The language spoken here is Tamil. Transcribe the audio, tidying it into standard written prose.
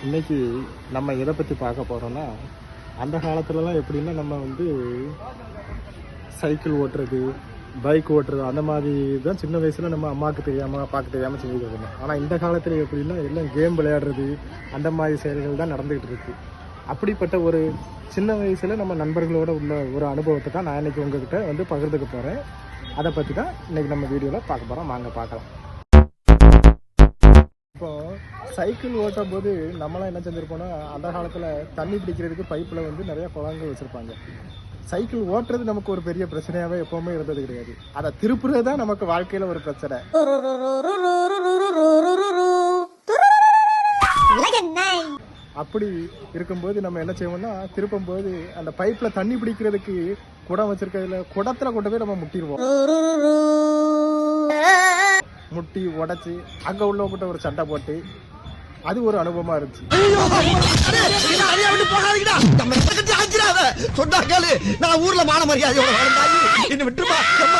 இன்னைக்கு நம்ம எதை பற்றி பார்க்க போகிறோம்னா, அந்த காலத்துலலாம் எப்படின்னா நம்ம வந்து சைக்கிள் ஓட்டுறது, பைக் ஓட்டுறது அந்த மாதிரி தான் சின்ன வயசில் நம்ம அம்மாவுக்கு தெரியாமல் அப்பாவுக்கு தெரியாமல் செஞ்சுட்டு இருந்தோம். ஆனால் இந்த காலத்தில் எப்படின்னா எல்லாம் கேம் விளையாடுறது அந்த மாதிரி செயல்கள் தான் நடந்துகிட்டு இருக்கு. அப்படிப்பட்ட ஒரு சின்ன வயசில் நம்ம நண்பர்களோட உள்ள ஒரு அனுபவத்தை தான் நான் இன்றைக்கி உங்ககிட்ட வந்து பகிர்ந்துக்க போகிறேன். அதை பற்றி தான் இன்றைக்கி நம்ம வீடியோவில் பார்க்க போகிறோம். வாங்க பார்க்கலாம். இப்போ சைக்கிள் ஓட்டும் போது நம்மளாம் என்ன செஞ்சுருப்போம்னா, அந்த காலத்தில் தண்ணி பிடிக்கிறதுக்கு பைப்பில் வந்து நிறையா குளங்கள் வச்சுருப்பாங்க. சைக்கிள் ஓட்டுறது நமக்கு ஒரு பெரிய பிரச்சனையாகவே எப்போவுமே இருந்தது கிடையாது. அதை திருப்புறது தான் நமக்கு வாழ்க்கையில் ஒரு பிரச்சனை. அப்படி இருக்கும்போது நம்ம என்ன செய்வோம்னா, திருப்பும் போது அந்த பைப்பில் தண்ணி பிடிக்கிறதுக்கு குடம் வச்சிருக்கிறதுல குடத்தில் கொண்டு போய் நம்ம முட்டிடுவோம். முட்டி உடச்சி அங்கே உள்ளவங்கிட்ட ஒரு சண்டை போட்டு அது ஒரு அனுபவமா இருந்துச்சு. சொன்னாங்க நான் ஊர்ல மான மரியாதையோட வாழ்ந்தாங்க.